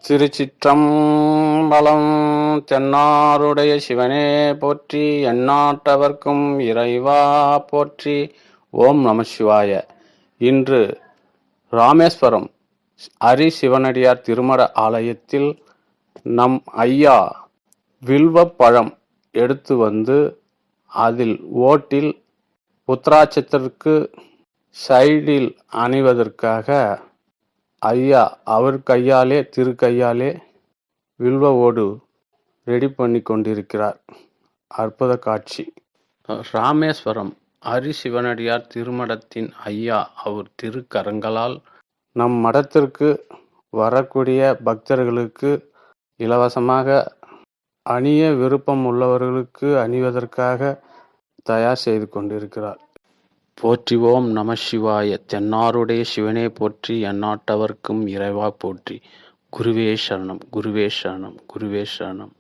திருச்சிற்றம்பலம். தென்னாருடைய சிவனே போற்றி, எந்நாட்டவர்க்கும் இறைவா போற்றி. ஓம் நம சிவாய. இன்று ராமேஸ்வரம் ஹரி சிவனடியார் திருமட ஆலயத்தில் நம் ஐயா வில்வப்பழம் எடுத்து வந்து அதில் ஓட்டில் உத்ராட்சத்திற்கு சைடில் அணிவதற்காக ஐயா அவர் கையாலே திருக்கையாலே வில்வ ஓடு ரெடி பண்ணி கொண்டிருக்கிறார். அற்புத காட்சி. ராமேஸ்வரம் ஹரி சிவனடியார் திருமடத்தின் ஐயா அவர் திருக்கரங்களால் நம் மடத்திற்கு வரக்கூடிய பக்தர்களுக்கு இலவசமாக அணிய விருப்பம் உள்ளவர்களுக்கு அணிவதற்காக தயார் செய்து கொண்டிருக்கிறார். போற்றி. ஓம் நம சிவாய. தென்னாருடைய சிவனே போற்றி, எந்நாட்டவர்க்கும் இறைவா போற்றி. குருவே சரணம், குருவே சரணம், குருவே சரணம்.